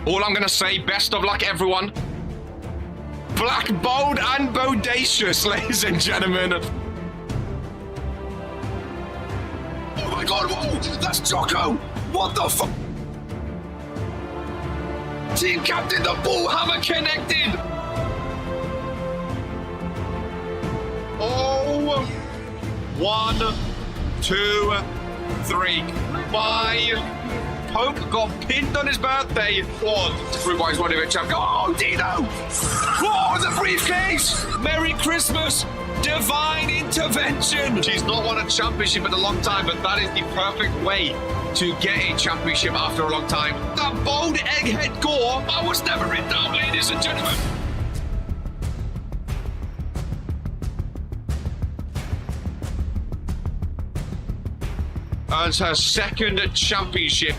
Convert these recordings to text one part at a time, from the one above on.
All I'm going to say, best of luck, everyone. Black, bold, and bodacious, ladies and gentlemen. Oh my god, whoa, that's Jocko. What the fuck? Team captain, the ball hammer connected. Oh, 1, 2, 3. Bye. Poke got pinned on his birthday. Everybody's one of it, champ. Oh, Dino! Oh, the briefcase! Merry Christmas! Divine intervention! She's not won a championship in a long time, but that is the perfect way to get a championship after a long time. That bold egghead gore, I was never in doubt, ladies and gentlemen. Earns her second championship.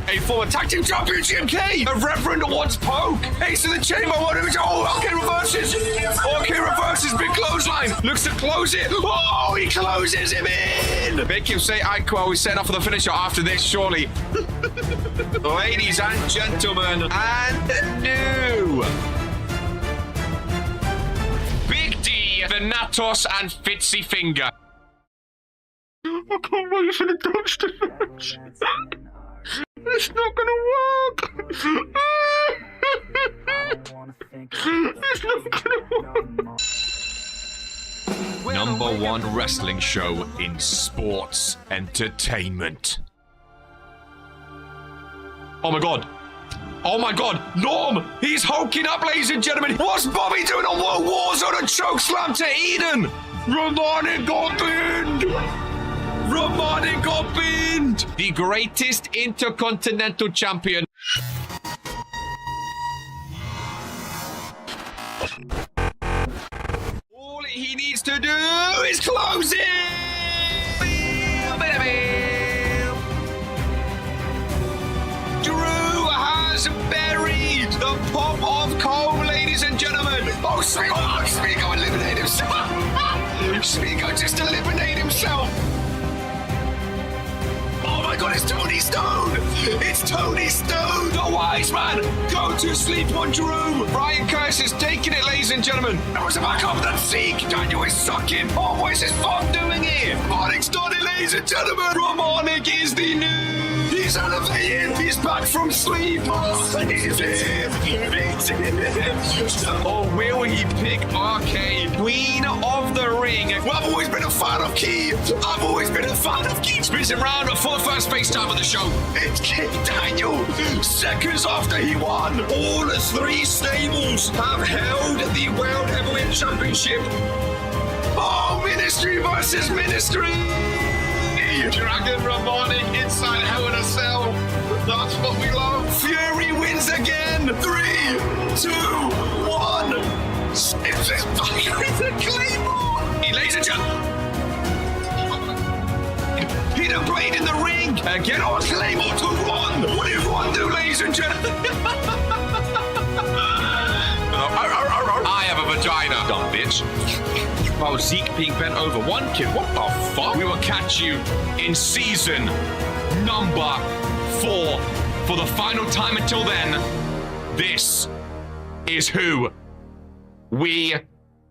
A former tag team champion, GMK. A Reverend wants Poke. Ace in the chamber. Oh, okay, reverses. Okay, reverses. Big clothesline. Looks to close it. Oh, he closes him in. Make him say Ike. We set up for the finisher after this, surely. Ladies and gentlemen, and new Big D, the Natos, and Fitzy Finger. I can't wait for the dumpster match. It's not gonna work. It's not gonna work. Number one wrestling show in sports entertainment. Oh my god. Oh my god. Norm, he's hulking up, ladies and gentlemen. What's Bobby doing on Warzone? A choke slam to Eden. Romani got pinned. Romani got pinned! The greatest intercontinental champion. All he needs to do is close it! Drew has buried the pop of Cole, ladies and gentlemen. Oh, Smigo eliminated himself. Smigo just eliminated himself. Oh my god, it's Tony Stone! It's Tony Stone! The wise man! Go to sleep on Drew! Brian Curse is taking it, ladies and gentlemen! That was a back up that Zeke! Daniel is sucking! Oh, what is this fun doing here? Romanic's done it, ladies and gentlemen! Romanic is the new... He's elevated! He's back from sleep! Oh, will he pick RK? Queen of the Ring! Well, I've always been a fan of Key! I've always been a fan of Key! Spins him round for the first FaceTime of the show. It's King Daniel. Seconds after he won, all three stables have held the World Heavyweight Championship. Oh, Ministry versus Ministry. Dragon Romani inside Hell in a Cell. That's what we love. Fury wins again. 3, 2, 1. It's his fucking Claymore. Ladies and gentlemen. Hidden blade in the ring. Get on Claymore to Ron. What did Ron do, ladies and gentlemen? I have a vagina, dumb bitch. While Zeke being bent over. One kid, what the fuck? We will catch you in season number 4 for the final time. Until then, this is who we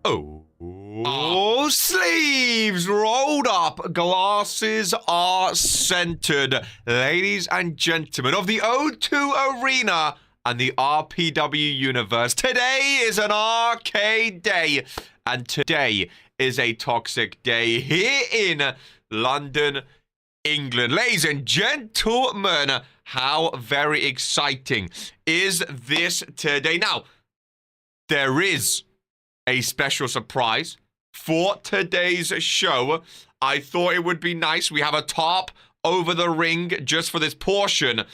Oh, sleeves rolled up, glasses are centered. Ladies and gentlemen of the O2 Arena and the RPW universe, today is an arcade day, and today is a toxic day here in London, England. Ladies and gentlemen, how very exciting is this today? Now, there is a special surprise for today's show. I thought it would be nice. We have a top over the ring just for this portion.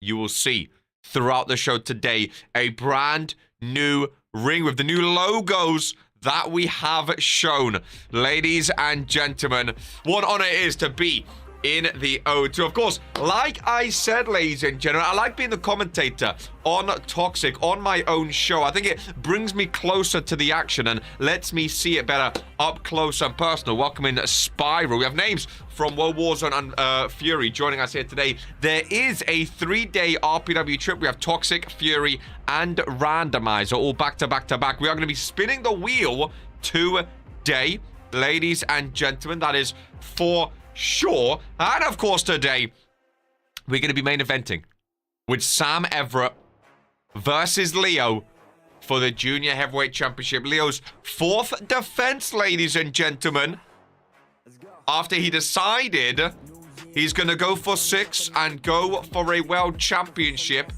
You will see throughout the show today a brand new ring with the new logos that we have shown. Ladies and gentlemen, what honor it is to be in the O2. Of course, like I said, ladies and gentlemen, I like being the commentator on Toxic, on my own show. I think it brings me closer to the action and lets me see it better up close and personal. Welcoming Spiral. We have names from World Warzone and Fury joining us here today. There is a 3-day RPW trip. We have Toxic, Fury, and Randomizer all back to back to back. We are going to be spinning the wheel today, ladies and gentlemen. That is for sure. And of course, today we're going to be main eventing with Sam Everett versus Leo for the Junior Heavyweight Championship. Leo's 4th defense, ladies and gentlemen, after he decided he's going to go for 6 and go for a world championship.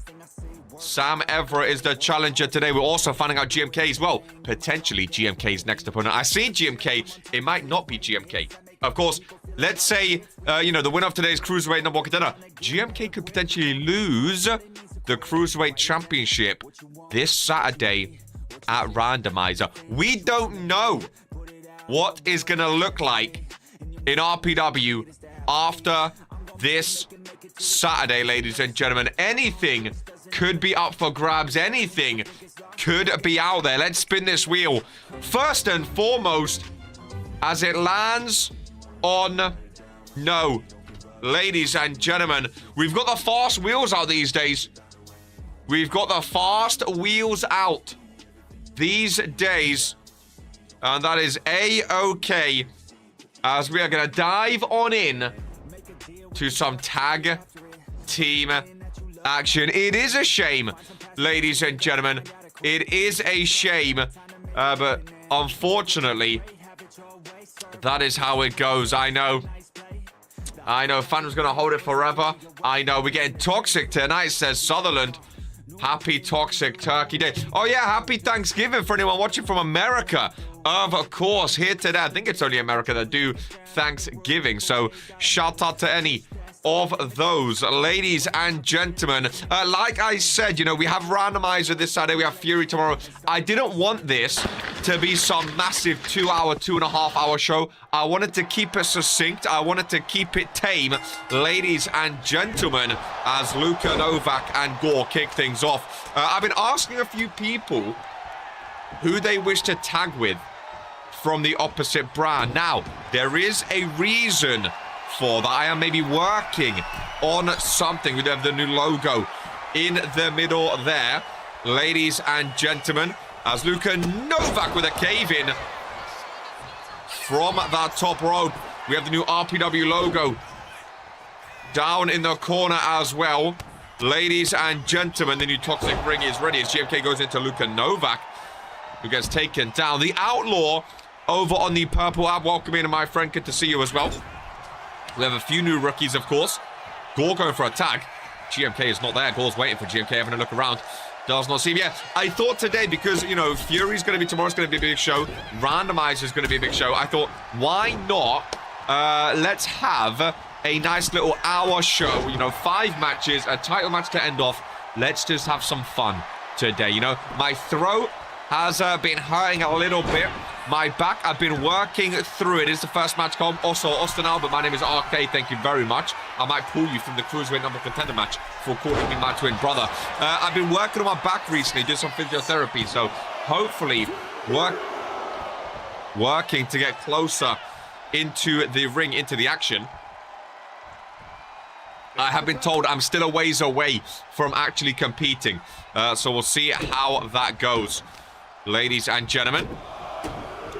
Sam Everett is the challenger today. We're also finding out GMK's, well, potentially GMK's next opponent. I see GMK. It might not be GMK. Of course, let's say, the winner of today's Cruiserweight number 1 contender, GMK could potentially lose the Cruiserweight Championship this Saturday at Randomizer. We don't know what is going to look like in RPW after this Saturday, ladies and gentlemen. Anything could be up for grabs. Anything could be out there. Let's spin this wheel. First and foremost, as it lands on no. Ladies and gentlemen, we've got the fast wheels out these days. We've got the fast wheels out these days. And that is A-OK, as we are going to dive on in to some tag team action. It is a shame, ladies and gentlemen. It is a shame, but unfortunately, that is how it goes. I know. Phantom's going to hold it forever. I know. We're getting Toxic tonight, says Sutherland. Happy Toxic Turkey Day. Oh, yeah. Happy Thanksgiving for anyone watching from America. Of course, here today. I think it's only America that do Thanksgiving. So, shout out to any of those, ladies and gentlemen. Like I said, we have Randomizer this Saturday. We have Fury tomorrow. I didn't want this to be some massive 2-hour, 2.5-hour show. I wanted to keep it succinct. I wanted to keep it tame, ladies and gentlemen, as Luka Novak and Gore kick things off. I've been asking a few people who they wish to tag with from the opposite brand. Now, there is a reason for that. I am maybe working on something. We have the new logo in the middle there, ladies and gentlemen, as Luka Novak with a cave-in from that top rope. We have the new RPW logo down in the corner as well. Ladies and gentlemen, the new Toxic ring is ready as GMK goes into Luka Novak, who gets taken down. The Outlaw over on the purple app. Welcome in, my friend. Good to see you as well. We have a few new rookies, of course. Gore going for a tag. GMK is not there. Gore's waiting for GMK, having a look around. Does not seem. Yeah, I thought today, because, Fury's going to be tomorrow's going to be a big show. Randomizer's going to be a big show. I thought, why not? Let's have a nice little hour show. 5 matches, a title match to end off. Let's just have some fun today. My throat has been hurting a little bit. My back, I've been working through it. It's the first match comp. Also, Austin Albert, my name is RK. Thank you very much. I might pull you from the Cruiserweight number contender match for calling me my twin brother. I've been working on my back recently, doing some physiotherapy. So, hopefully, working to get closer into the ring, into the action. I have been told I'm still a ways away from actually competing. So, we'll see how that goes. Ladies and gentlemen,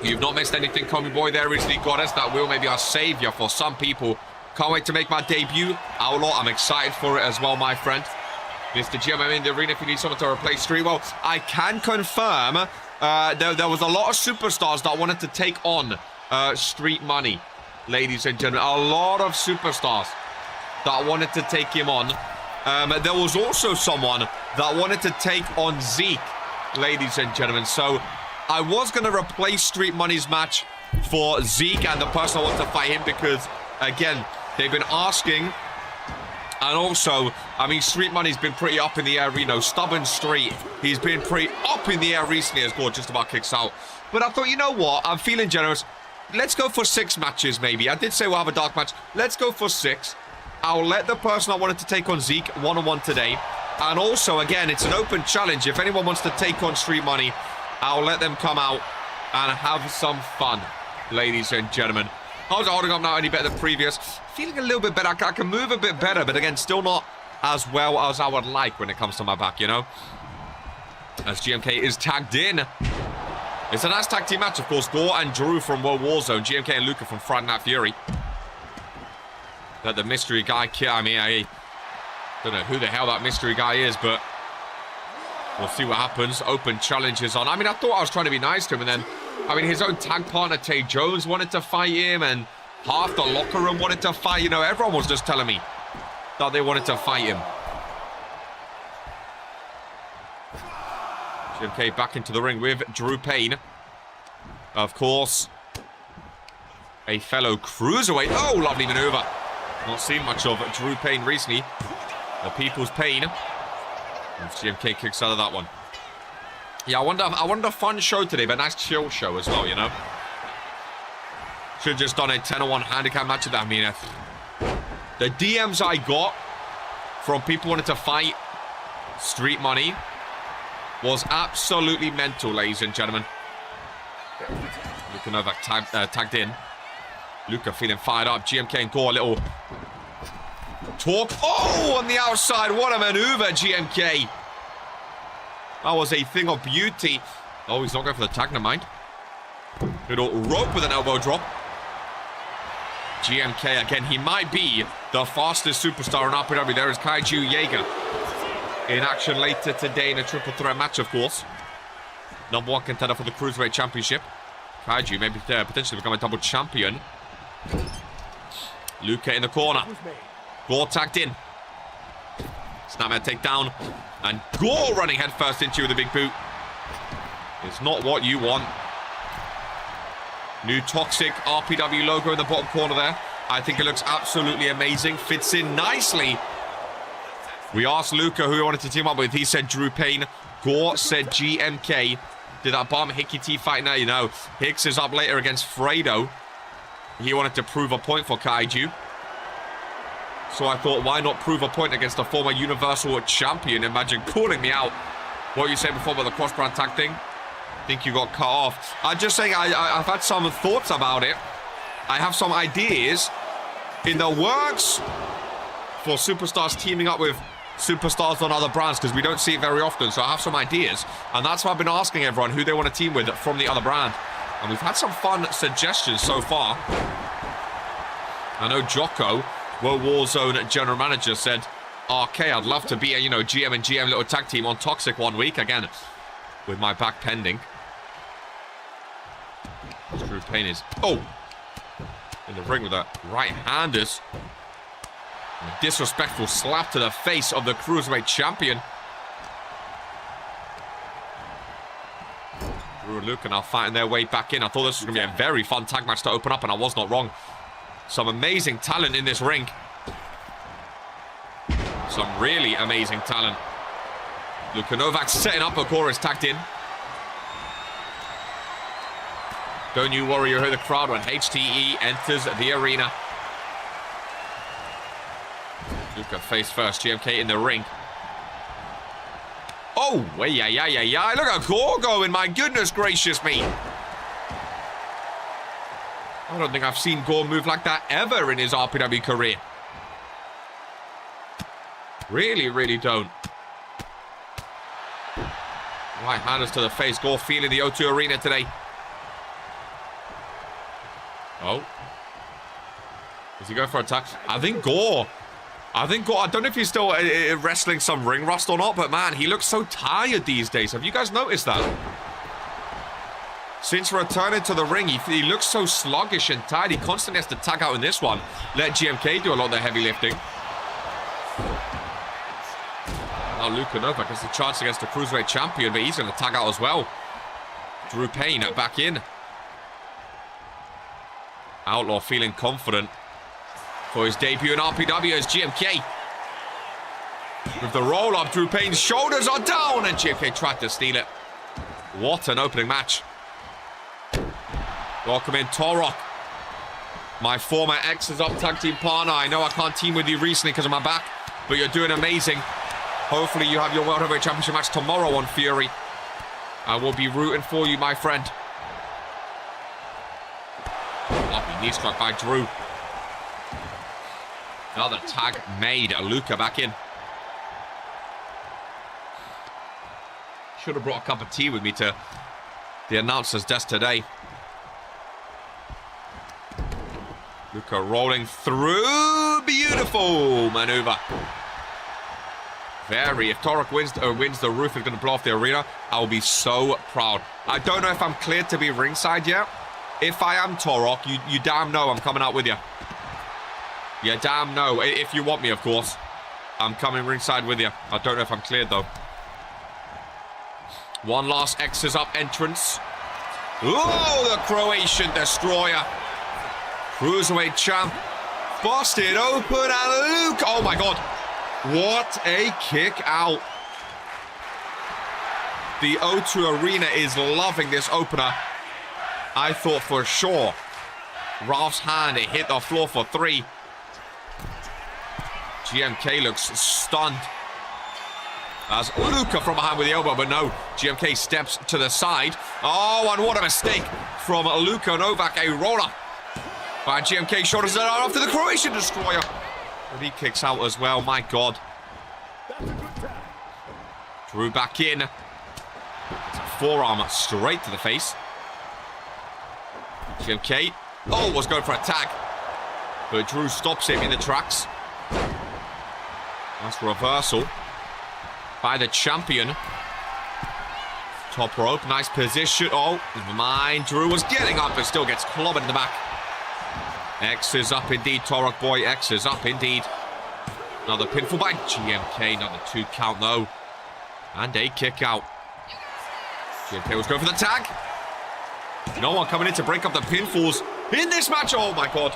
you've not missed anything. Comey Boy there recently got us. That will maybe our savior for some people. Can't wait to make my debut. Outlaw, I'm excited for it as well, my friend. Mr. Jim, I'm in the arena if you need someone to replace Street. Well, I can confirm there was a lot of superstars that wanted to take on Street Money, ladies and gentlemen. A lot of superstars that wanted to take him on. There was also someone that wanted to take on Zeke, ladies and gentlemen. So I was going to replace Street Money's match for Zeke and the person I want to fight him because, again, they've been asking. And also, I mean, Street Money's been pretty up in the air, Stubborn Street. He's been pretty up in the air recently as Gore just about kicks out. But I thought, you know what? I'm feeling generous. let's go for 6 matches, maybe. I did say we'll have a dark match. Let's go for 6. I'll let the person I wanted to take on Zeke one-on-one today. And also, again, it's an open challenge. If anyone wants to take on Street Money, I'll let them come out and have some fun, ladies and gentlemen. How's it holding up now? Any better than previous? Feeling a little bit better. I can move a bit better, but again, still not as well as I would like when it comes to my back, you know? As GMK is tagged in. It's a nice tag team match, of course. Gore and Drew from World War Zone. GMK and Luca from Friday Night Fury. Let the mystery guy kill. I mean, I don't know who the hell that mystery guy is, but we'll see what happens. Open challenges on. I mean, I thought I was trying to be nice to him, and then, I mean, his own tag partner, Tay Jones, wanted to fight him, and half the locker room wanted to fight. You know, everyone was just telling me that they wanted to fight him. GMK back into the ring with Drew Payne. Of course, a fellow cruiserweight. Oh, lovely maneuver. Not seen much of Drew Payne recently. The People's Pain. And GMK kicks out of that one. Yeah, I wanted a fun show today, but a nice chill show as well, you know. Should have just done a 10-on-1 handicap match of that. I mean, the DMs I got from people wanting to fight Street Money was absolutely mental, ladies and gentlemen. Luka Novak tagged in. Luka feeling fired up. GMK and Gore, a little talk. Oh, on the outside. What a maneuver, GMK. That was a thing of beauty. Oh, he's not going for the tag, never mind. Little rope with an elbow drop. GMK, again, he might be the fastest superstar in RPW. There is Kaiju Jaeger in action later today in a triple threat match, of course. #1 contender for the Cruiserweight Championship. Kaiju maybe potentially become a double champion. Luka in the corner. Gore tagged in. Snapmare takedown. And Gore running headfirst into you with a big boot. It's not what you want. New toxic RPW logo in the bottom corner there. I think it looks absolutely amazing. Fits in nicely. We asked Luka who he wanted to team up with. He said Drew Payne. Gore said GMK. Did that bomb Hickey T fight now? You know, Hicks is up later against Fredo. He wanted to prove a point for Kaiju. So I thought, why not prove a point against a former Universal Champion? Imagine calling me out. What you said before about the cross-brand tag thing? I think you got cut off. I'm just saying, I've had some thoughts about it. I have some ideas in the works for superstars teaming up with superstars on other brands, because we don't see it very often. So I have some ideas, and that's why I've been asking everyone who they want to team with from the other brand. And we've had some fun suggestions so far. I know Jocko, World War Zone general manager, said, RK, I'd love to be a, you know, GM and GM little tag team on Toxic one week. Again, with my back pending. Drew Payne is, oh, in the ring with a right-handers. A disrespectful slap to the face of the Cruiserweight champion. Drew and Luke are now fighting their way back in. I thought this was going to be a very fun tag match to open up, and I was not wrong. Some amazing talent in this ring. Some really amazing talent. Luka Novak setting up. Okora is tagged in. Don't you worry, you hear the crowd when HTE enters the arena. Luka face first, GMK in the ring. Oh, yeah. Look at Gore going, my goodness gracious me. I don't think I've seen Gore move like that ever in his RPW career. Really don't. Right handers to the face. Gore feeling the O2 arena today. Oh. Is he going for a attack? I think Gore, I don't know if he's still wrestling some ring rust or not, but man, he looks so tired these days. Have you guys noticed that? Since returning to the ring, he looks so sluggish and tired. He constantly has to tag out in this one. Let GMK do a lot of the heavy lifting. Now Luka Novak has the chance against the Cruiserweight champion, but he's going to tag out as well. Drew Payne back in. Outlaw feeling confident for his debut in RPW as GMK. With the roll-up, Drew Payne's shoulders are down, and GMK tried to steal it. What an opening match. Welcome in, Torok. My former ex is up tag team partner. I know I can't team with you recently because of my back, but you're doing amazing. Hopefully you have your World Heavyweight Championship match tomorrow on Fury. I will be rooting for you, my friend. Lovely knee struck by Drew. Another tag made. Luca back in. Should have brought a cup of tea with me to the announcer's desk today. Luca rolling through. Beautiful maneuver. If Torok wins the roof is going to blow off the arena, I will be so proud. I don't know if I'm cleared to be ringside yet. If I am Torok, you damn know I'm coming out with you. You damn know. If you want me, of course. I'm coming ringside with you. I don't know if I'm cleared, though. One last X's up entrance. Oh, the Croatian Destroyer. Cruiserweight champ. Busted open and Luke. Oh, my God. What a kick out. The O2 Arena is loving this opener. I thought for sure Ralph's hand, it hit the floor for 3. GMK looks stunned. As Luca from behind with the elbow, but no. GMK steps to the side. Oh, and what a mistake from Luca Novak. A roller by GMK. Shoulders that are after the Croatian Destroyer. But he kicks out as well. My God. Drew back in. Forearm straight to the face. GMK. Oh, was going for a tag. But Drew stops him in the tracks. Nice reversal by the champion. Top rope. Nice position. Oh, never mind. Drew was getting up but still gets clobbered in the back. X is up indeed, Torok boy. X is up indeed. Another pinfall by GMK. Another 2 count though. And a kick out. GMK was going for the tag. No one coming in to break up the pinfalls in this match. Oh my God.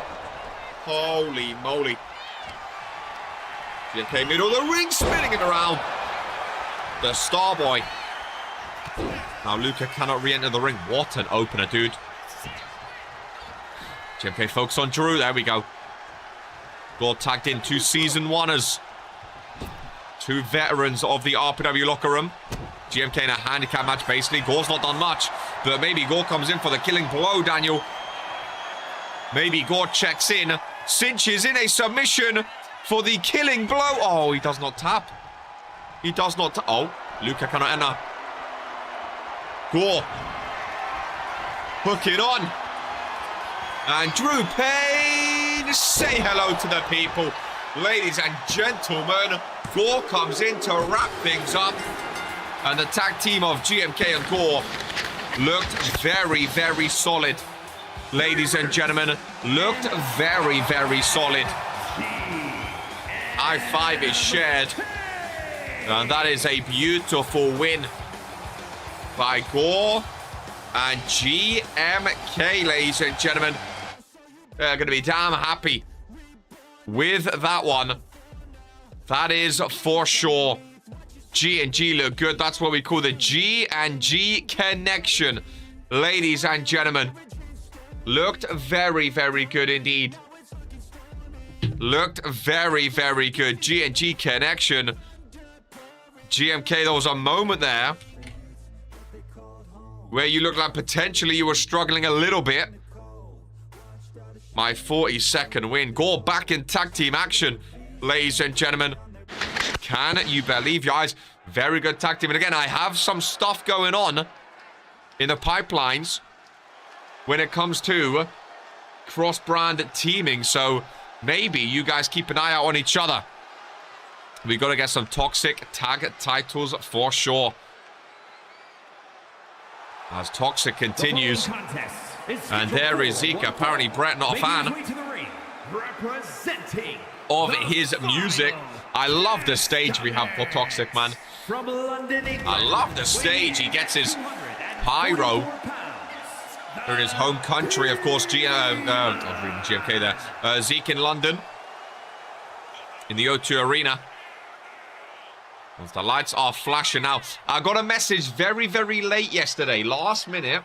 Holy moly. GMK middle of the ring, spinning it around. The Starboy. Now Luca cannot re-enter the ring. What an opener, dude. GMK focus on Drew. There we go. Gore tagged in 2 season 1ers. 2 veterans of the RPW locker room. GMK in a handicap match, basically. Gore's not done much, but maybe Gore comes in for the killing blow, Daniel. Maybe Gore checks in. Cinches in a submission for the killing blow. Oh, he does not tap. He does not tap. Oh, Luca cannot enter. Gore. Hook it on. And Drew Payne, say hello to the people. Ladies and gentlemen, Gore comes in to wrap things up. And the tag team of GMK and Gore looked very, very solid. Ladies and gentlemen, looked very, very solid. High five is shared. And that is a beautiful win by Gore and GMK, ladies and gentlemen. They're going to be damn happy with that one. That is for sure. G and G look good. That's what we call the G and G connection. Ladies and gentlemen, looked very, very good indeed. Looked very, very good. G and G connection. GMK, there was a moment there where you looked like potentially you were struggling a little bit. My 42nd win. Gore back in tag team action, ladies and gentlemen. Can you believe your eyes? Very good tag team. And again, I have some stuff going on in the pipelines when it comes to cross-brand teaming. So maybe you guys keep an eye out on each other. We got to get some toxic tag titles for sure. As Toxic continues. And there is Zeke. Apparently Brett not a fan of his music. I love the stage we have for Toxic, man. I love the stage. He gets his pyro. They're in his home country, of course. I was reading GMK there. Zeke in London. In the O2 Arena. As the lights are flashing now. I got a message very, very late yesterday. Last minute.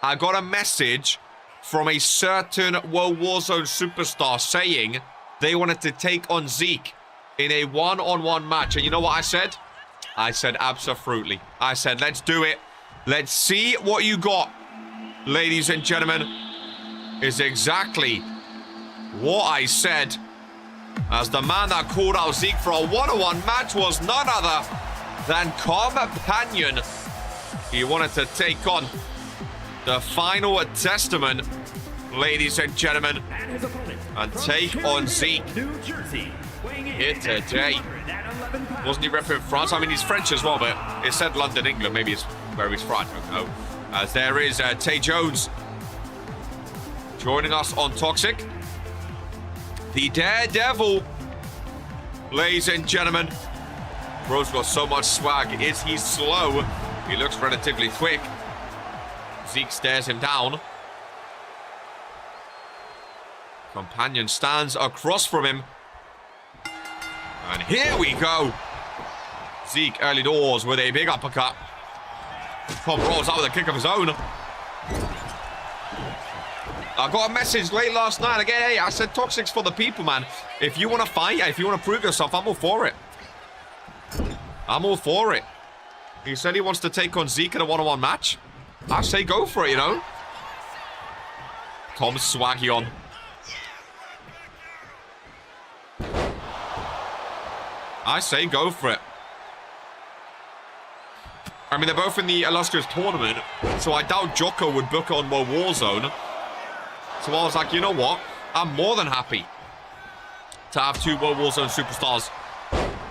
I got a message from a certain World Warzone superstar saying they wanted to take on Zeke in a one-on-one match. And you know what I said? I said absolutely. I said, let's do it. Let's see what you got, ladies and gentlemen. Is exactly what I said. As the man that called out Zeke for a one-on-one match was none other than Companion. He wanted to take on the final testament, ladies and gentlemen, and take on Zeke here today. Wasn't he repping France? I mean, he's French as well, but it said London, England. Maybe it's where he's from. I don't know. As there is Tay Jones joining us on Toxic. The Daredevil, ladies and gentlemen. Bro's got so much swag. Is he slow? He looks relatively quick. Zeke stares him down. Companion stands across from him. And here we go. Zeke early doors with a big uppercut. Tom rolls out with a kick of his own. I got a message late last night. Again, hey, I said Toxic's for the people, man. If you want to fight, if you want to prove yourself, I'm all for it. I'm all for it. He said he wants to take on Zeke in a one-on-one match. I say go for it, you know. Tom's swaggy on. I say go for it. I mean, they're both in the illustrious tournament, so I doubt Jocko would book on World Warzone. So I was like, you know what? I'm more than happy to have two World Warzone superstars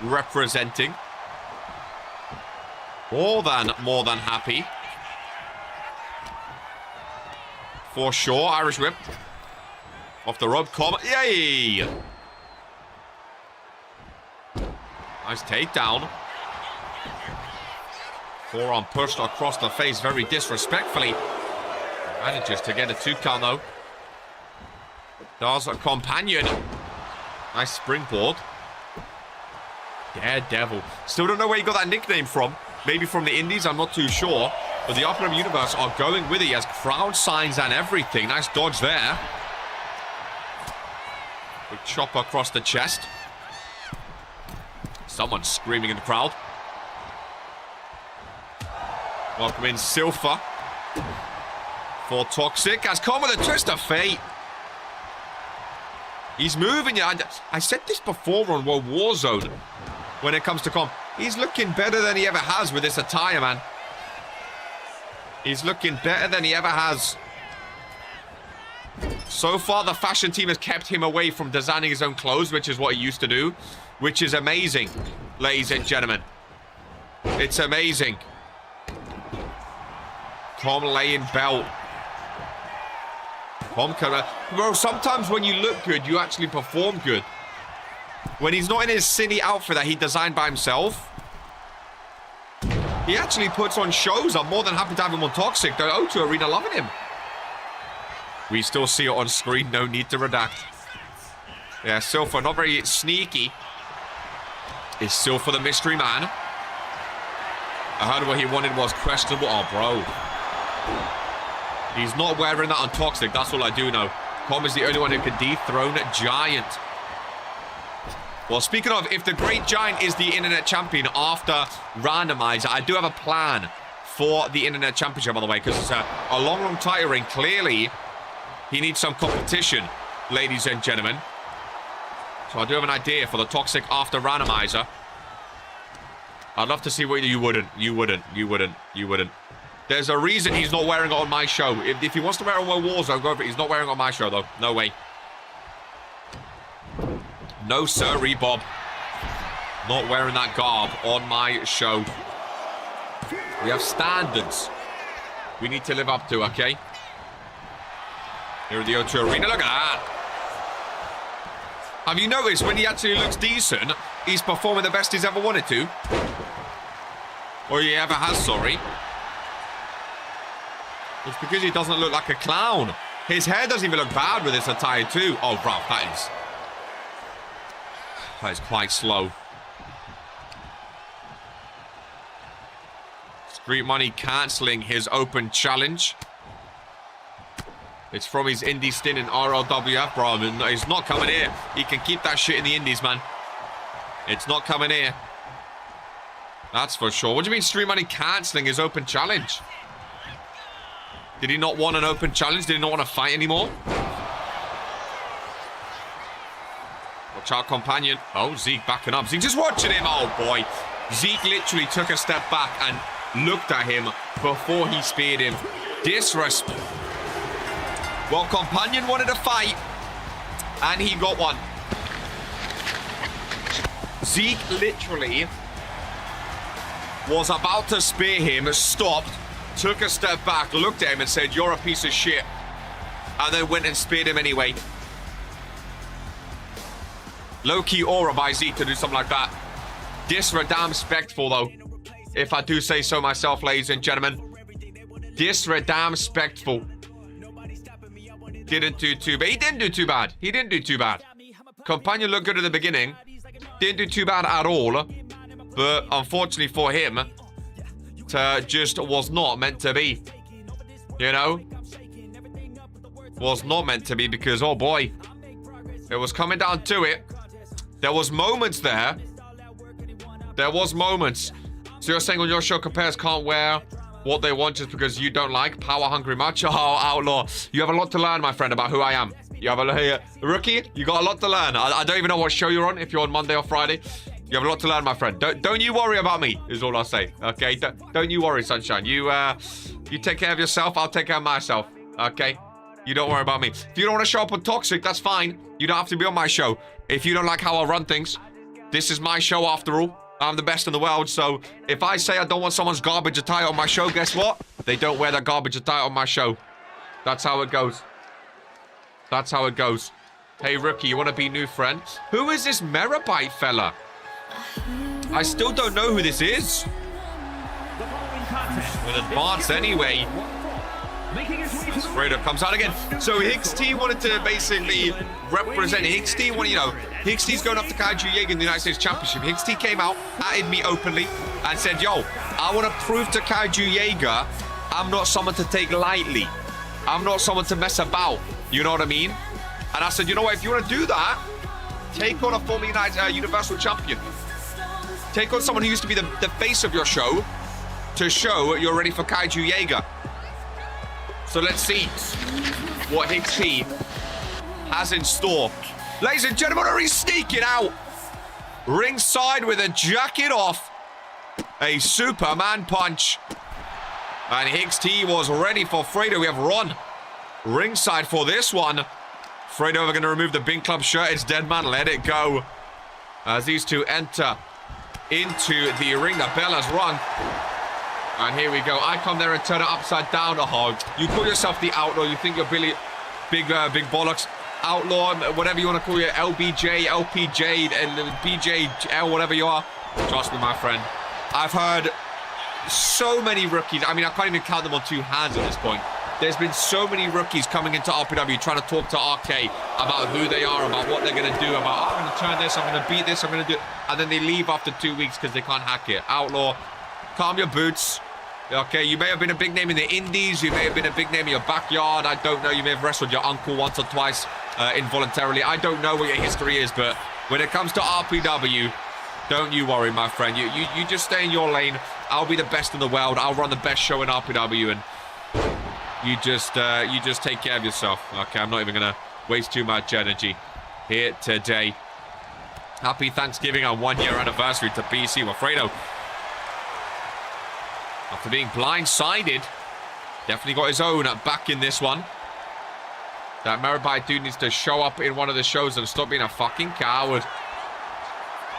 representing. More than happy. For sure. Irish whip. Off the rope. Yay! Nice takedown. Forearm pushed across the face very disrespectfully. Manages to get a 2 count though. Does a Companion. Nice springboard. Daredevil. Still don't know where he got that nickname from. Maybe from the indies, I'm not too sure. But the RPW universe are going with it. He has crowd signs and everything. Nice dodge there. Big chop across the chest. Someone screaming in the crowd. Welcome in Silpha for Toxic. Has come with a twist of fate. He's moving. I said this before on World Warzone. When it comes to comp, he's looking better than he ever has with this attire, man. He's looking better than he ever has. So far, the fashion team has kept him away from designing his own clothes, which is what he used to do, which is amazing, ladies and gentlemen. It's amazing. Tom laying belt. Tom can... Bro, sometimes when you look good, you actually perform good. When he's not in his silly outfit that he designed by himself, he actually puts on shows. I'm more than happy to have him on Toxic. The O2 Arena loving him. We still see it on screen. No need to redact. Yeah, Silpha, not very sneaky. Is Silpha the mystery man? I heard what he wanted was questionable. Oh, bro. He's not wearing that on Toxic. That's all I do know. Tom is the only one who can dethrone Giant. Well, speaking of, if the Great Giant is the Internet Champion after Randomizer, I do have a plan for the Internet Championship, by the way, because it's a long title reign. Clearly, he needs some competition, ladies and gentlemen. So I do have an idea for the Toxic after Randomizer. I'd love to see what you wouldn't. There's a reason he's not wearing it on my show. If he wants to wear it on World Warzone, go for it. He's not wearing it on my show, though. No way. No sirree, Bob. Not wearing that garb on my show. We have standards we need to live up to, okay? Here at the O2 Arena. Look at that. Have you noticed when he actually looks decent, he's performing the best he's ever wanted to? Or he ever has, sorry. It's because he doesn't look like a clown. His hair doesn't even look bad with this attire too. Oh, bro, that is quite slow. Street Money cancelling his open challenge. It's from his indie stint in RLWF, bro. He's not coming here. He can keep that shit in the indies, man. It's not coming here. That's for sure. What do you mean Stream Money cancelling his open challenge? Did he not want an open challenge? Did he not want to fight anymore? Watch out, companion. Oh, Zeke backing up. Zeke just watching him. Oh, boy. Zeke literally took a step back and looked at him before he speared him. Disrespect. Well, companion wanted a fight, and he got one. Zeke literally was about to spear him, stopped, took a step back, looked at him and said, "You're a piece of shit," and then went and speared him anyway. Low-key aura by Zeke to do something like that. Disrespectful, though, if I do say so myself, ladies and gentlemen. Disrespectful. Didn't do too bad. He didn't do too bad. He didn't do too bad. Companion looked good at the beginning. Didn't do too bad at all. But unfortunately for him, just was not meant to be. You know? Was not meant to be because, oh boy. It was coming down to it. There was moments there. There was moments. So you're saying on your show, compares can't wear what they want just because you don't like power hungry macho? Oh, Outlaw, you have a lot to learn, my friend, about who I am. You have a rookie, you got a lot to learn. I don't even know what show you're on, if you're on Monday or Friday. You have a lot to learn, my friend. Don't you worry about me, is all I'll say. Okay, don't you worry, sunshine. You take care of yourself, I'll take care of myself. Okay, you don't worry about me. If you don't want to show up on Toxic, that's fine. You don't have to be on my show. If you don't like how I run things, this is my show after all. I'm the best in the world, so if I say I don't want someone's garbage attire on my show, guess what? They don't wear that garbage attire on my show. That's how it goes. That's how it goes. Hey, rookie, you want to be new friend? Who is this Merabyte fella? I still don't know who this is. We'll advance anyway. Fredo comes out again. So Hicks T wanted to basically represent Hicks T. You know, Hicks T's going up to Kaiju Yeager in the United States Championship. Hicks T came out, added me openly, and said, "Yo, I want to prove to Kaiju Yeager I'm not someone to take lightly. I'm not someone to mess about." You know what I mean? And I said, you know what? If you want to do that, take on a former Universal Champion. Take on someone who used to be the face of your show to show you're ready for Kaiju Yeager. So let's see what Hicks T has in store. Ladies and gentlemen, he's sneaking out. Ringside with a jacket off. A Superman punch. And Hicks T was ready for Fredo. We have Ron ringside for this one. Fredo are going to remove the Bing Club shirt. It's dead man. Let it go. As these two enter into the ring. The bell has rung. And here we go. I come there and turn it upside down. Oh, you call yourself the Outlaw. You think you're big bollocks. Outlaw, whatever you want to call you. LBJ, LPJ, BJL, whatever you are. Trust me, my friend. I've heard so many rookies. I mean, I can't even count them on two hands at this point. There's been so many rookies coming into RPW trying to talk to RK about who they are, about what they're going to do, about, oh, I'm going to turn this, I'm going to beat this, I'm going to do it. And then they leave after 2 weeks because they can't hack it. Outlaw, calm your boots. Okay, you may have been a big name in the indies. You may have been a big name in your backyard. I don't know. You may have wrestled your uncle once or twice involuntarily. I don't know what your history is, but when it comes to RPW, don't you worry, my friend. You just stay in your lane. I'll be the best in the world. I'll run the best show in RPW, and you just take care of yourself. Okay, I'm not even going to waste too much energy here today. Happy Thanksgiving and 1 year anniversary to BC Wilfredo. After being blindsided, definitely got his own back in this one. That Merabyte dude needs to show up in one of the shows and stop being a fucking coward.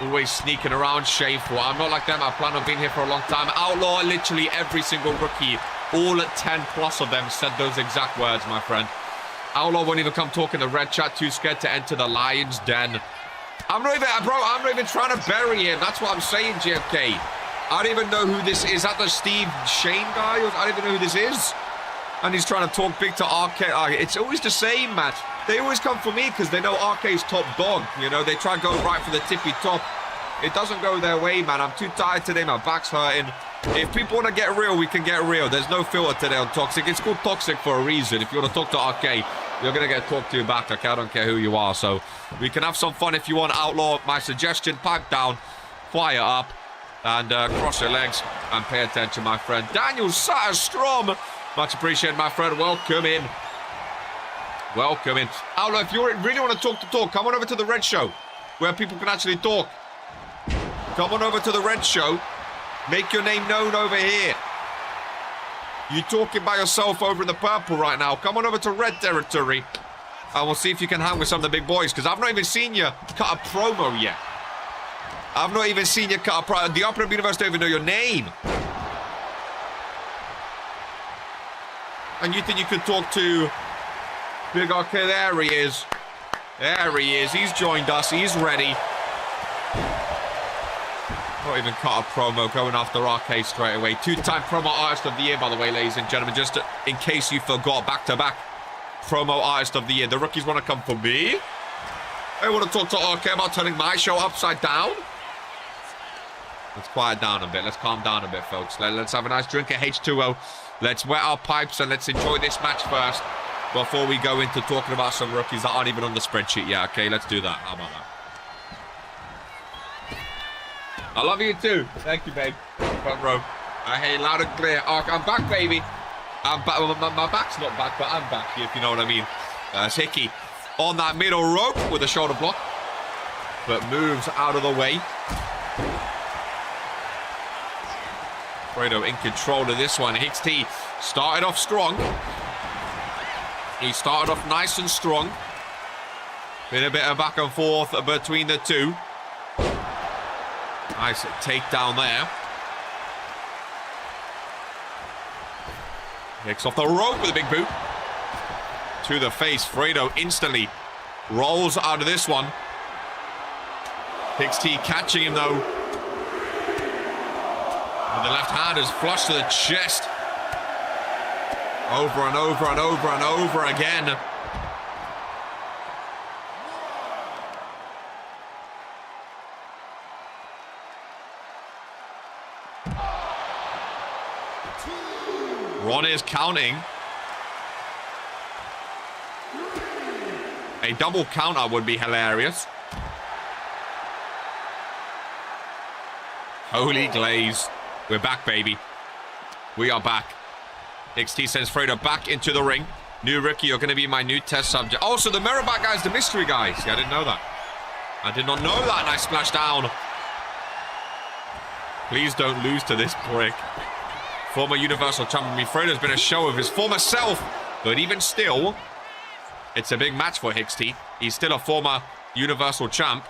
Always sneaking around, shameful. I'm not like them. I plan on being here for a long time. Outlaw, literally every single rookie, all 10 plus of them said those exact words, my friend. Outlaw won't even come talk in the red chat. Too scared to enter the lion's den. I'm not even trying to bury him. That's what I'm saying, JFK. I don't even know who this is. Is that the Steve Shane guy? I don't even know who this is. And he's trying to talk big to RK. It's always the same, man. They always come for me because they know RK's top dog. You know, they try and go right for the tippy top. It doesn't go their way, man. I'm too tired today. My back's hurting. If people want to get real, we can get real. There's no filter today on Toxic. It's called Toxic for a reason. If you want to talk to RK, you're going to get talked to back. Okay, I don't care who you are. So we can have some fun if you want. Outlaw, my suggestion, pipe down, fire up, and cross your legs and pay attention, my friend. Daniel Satterstrom, much appreciated, my friend. Welcome in. Welcome in. Outlaw, if you really want to talk, come on over to the Red Show, where people can actually talk. Come on over to the Red Show. Make your name known over here. You're talking by yourself over in the purple right now. Come on over to red territory. And we'll see if you can hang with some of the big boys. Because I've not even seen you cut a promo yet. I've not even seen you cut a promo. The RPW Universe don't even know your name. And you think you could talk to Big RK? There he is. There he is. He's joined us. He's ready. Not even cut a promo, going after RK straight away. Two-time promo artist of the year, by the way, ladies and gentlemen. Just in case you forgot, back-to-back promo artist of the year. The rookies want to come for me. They want to talk to RK about turning my show upside down. Let's quiet down a bit. Let's calm down a bit, folks. Let's have a nice drink of H2O. Let's wet our pipes and let's enjoy this match first before we go into talking about some rookies that aren't even on the spreadsheet yet. Okay, let's do that. How about that? I love you too. Thank you, babe. Front row. I hear you loud and clear. Oh, I'm back, baby. I'm back. My back's not back, but I'm back here, if you know what I mean. It's Hickey on that middle rope with a shoulder block, but moves out of the way. Fredo in control of this one. Hicks T started off strong. He started off nice and strong. Been a bit of back and forth between the two. Nice takedown there. Hicks off the rope with a big boot. To the face. Fredo instantly rolls out of this one. Hicks T catching him though. And the left hand is flush to the chest. Over and over and over and over again. Ron is counting. A double counter would be hilarious. Holy glaze. We're back, baby. We are back. XT sends Fredo back into the ring. New rookie, you're going to be my new test subject. Oh, so the mirror back guy's the mystery guy. See, I didn't know that. I did not know that. Nice splash down. Please don't lose to this prick. Former Universal Champion. Fredo's been a show of his former self. But even still, it's a big match for Hicks T. He's still a former Universal Champ.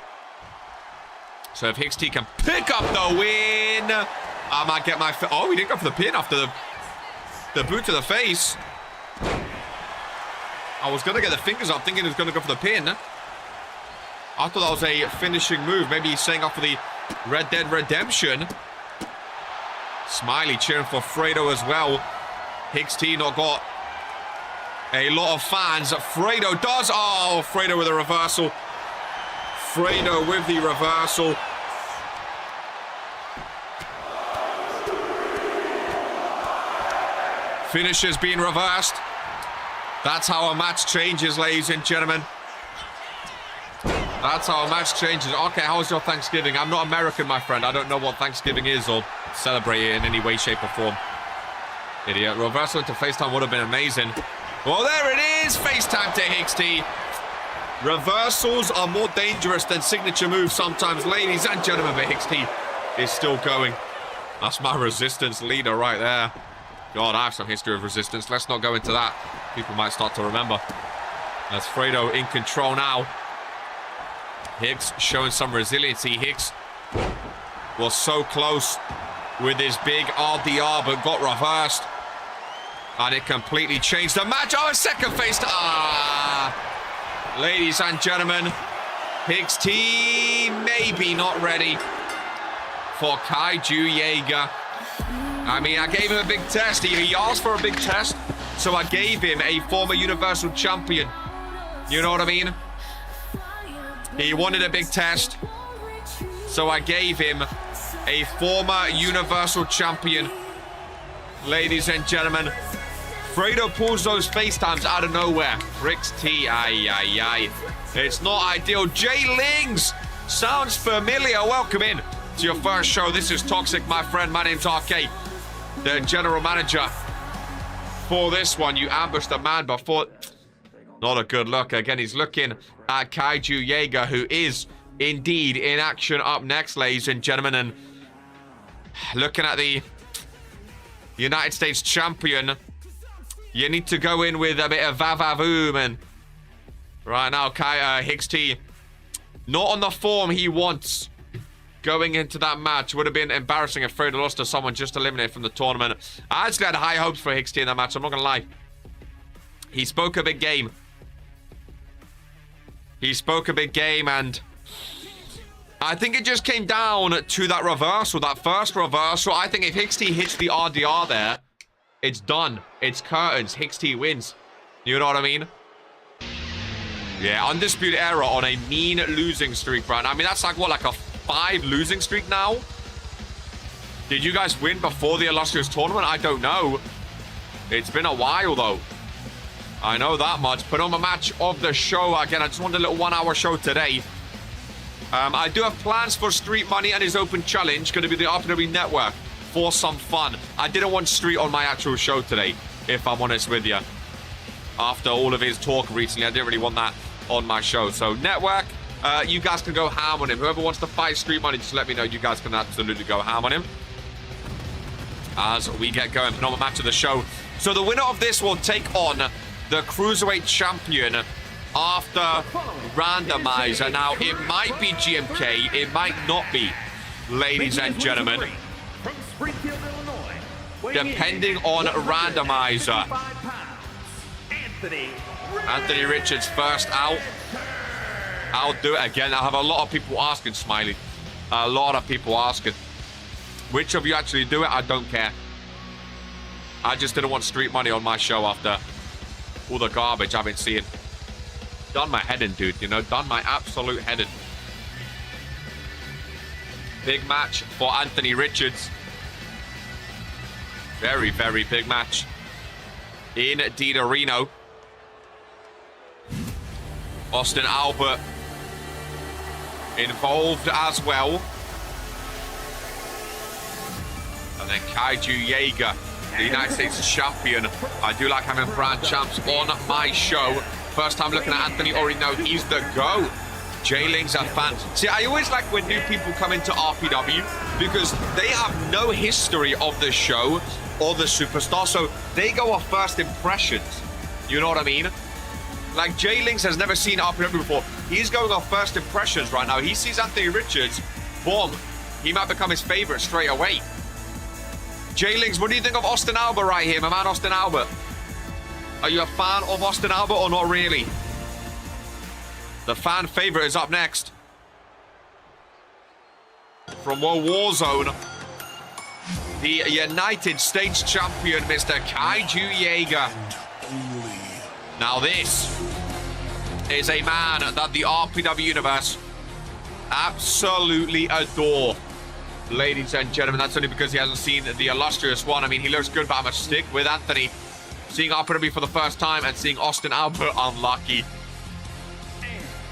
So if Hicks T can pick up the win, I might get my... Oh, he didn't go for the pin after the boot to the face. I was going to get the fingers up thinking he was going to go for the pin. I thought that was a finishing move. Maybe he's saying up for the Red Dead Redemption. Smiley cheering for Fredo as well. Hicks T not got a lot of fans. Fredo does. Oh, Fredo with a reversal. Fredo with the reversal. Finisher's being reversed. That's how a match changes, ladies and gentlemen. That's how a match changes. Okay, how was your Thanksgiving? I'm not American, my friend. I don't know what Thanksgiving is or celebrate it in any way, shape, or form. Idiot. Reversal into FaceTime would have been amazing. Well, there it is. FaceTime to Hicks T. Reversals are more dangerous than signature moves sometimes, ladies and gentlemen, but Hicks T is still going. That's my resistance leader right there. God, I have some history of resistance. Let's not go into that. People might start to remember. That's Fredo in control now. Hicks showing some resiliency. Hicks was so close with his big RDR, but got reversed. And it completely changed the match. Oh, a second face. Ladies and gentlemen, Hicks T maybe not ready for Kaiju Jaeger. I mean, I gave him a big test. He asked for a big test, so I gave him a former Universal Champion. You know what I mean? He wanted a big test, so I gave him a former Universal Champion. Ladies and gentlemen, Fredo pulls those FaceTimes out of nowhere. Rix T, aye. It's not ideal. Jay Lings, sounds familiar. Welcome in to your first show. This is Toxic, my friend. My name's RK, the general manager for this one. You ambushed a man before. Not a good look. Again, he's looking at Kaiju Jaeger, who is indeed in action up next, ladies and gentlemen. And looking at the United States champion, you need to go in with a bit of va-va-voom. And right now, Hicks T, not on the form he wants going into that match. Would have been embarrassing if Fredo lost to someone just eliminated from the tournament. I actually had high hopes for Hicks T in that match. I'm not going to lie. He spoke a big game. And I think it just came down to that reversal, that first reversal. I think if Hicks T hits the RDR there, it's done. It's curtains. Hicks T wins. You know what I mean? Yeah, Undisputed Era on a mean losing streak, right? I mean, that's like, what, like a 5 losing streak now? Did you guys win before the illustrious tournament? I don't know. It's been a while, though. I know that much. But on the match of the show, again, I just wanted a little 1-hour show today. I do have plans for Street Money and his open challenge. Going to be the RPW network for some fun. I didn't want Street on my actual show today, if I'm honest with you. After all of his talk recently, I didn't really want that on my show. So network, you guys can go ham on him. Whoever wants to fight Street Money, just let me know. You guys can absolutely go ham on him as we get going. Normal match of the show. So the winner of this will take on the Cruiserweight Champion after randomizer. Now, it might be GMK. It might not be, ladies and gentlemen. Depending on randomizer. Anthony Richards first out. I'll do it again. I have a lot of people asking, Smiley. A lot of people asking. Which of you actually do it? I don't care. I just didn't want Street Money on my show after all the garbage I've been seeing. Done my head in, dude. You know, done my absolute head in. Big match for Anthony Richards. Very, very big match in Dita Reno. Austin Albert involved as well. And then Kaiju Jaeger, the United States champion. I do like having brand champs on my show. First time looking at Anthony, already know he's the GOAT. Jay Ling's a fan. See, I always like when new people come into RPW because they have no history of the show or the superstar, so they go off first impressions. You know what I mean? Like, Jay Lings has never seen RPW before. He's going off first impressions right now. He sees Anthony Richards, boom. He might become his favorite straight away. Jay Lings, what do you think of Austin Albert right here, my man Austin Albert? Are you a fan of Austin Albert or not really? The fan favorite is up next. From Warzone, the United States champion, Mr. Kaiju Jaeger. Now this is a man that the RPW universe absolutely adore. Ladies and gentlemen, that's only because he hasn't seen the illustrious one. I mean, he looks good, but I'm going to stick with Anthony. Seeing RPW for the first time and seeing Austin Albert unlucky.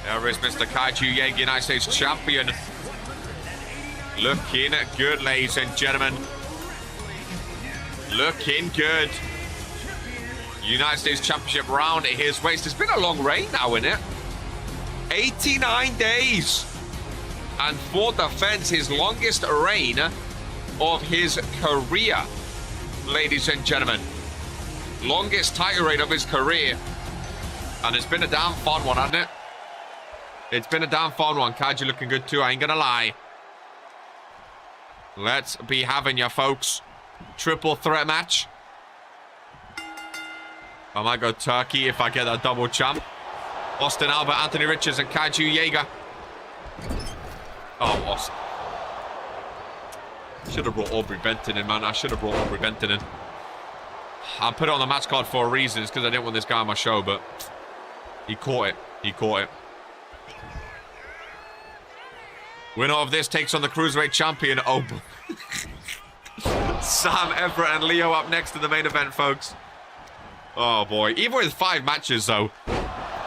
There is Mr. Kaiju Jaeger, United States champion. Looking good, ladies and gentlemen. Looking good. United States Championship round at his waist. It's been a long reign now, isn't it? 89 days. And for defense, his longest reign of his career, ladies and gentlemen. Longest title reign of his career. And it's been a damn fun one, hasn't it? It's been a damn fun one. Kaiju looking good too, I ain't gonna lie. Let's be having ya, folks. Triple threat match. I might go Turkey if I get that double champ. Austin Albert, Anthony Richards, and Kaiju Jaeger. Oh, Austin. Should have brought Aubrey Benton in, man. I should have brought Aubrey Benton in. I put it on the match card for a reason. It's because I didn't want this guy on my show, but he caught it. He caught it. Winner of this takes on the Cruiserweight Champion. Oh, Sam, Everett, and Leo up next to the main event, folks. Oh, boy. Even with 5 matches, though.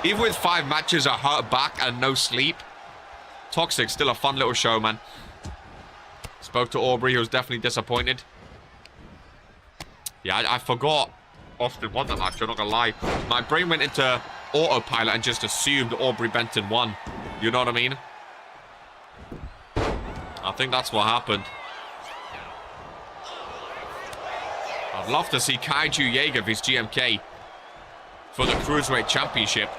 Even with 5 matches, a hurt back and no sleep. Toxic, still a fun little show, man. Spoke to Aubrey, who was definitely disappointed. Yeah, I forgot Austin won that match, I'm not gonna lie. My brain went into autopilot and just assumed Aubrey Benton won. You know what I mean? I think that's what happened. I'd love to see Kaiju Jaeger vs GMK for the Cruiserweight Championship.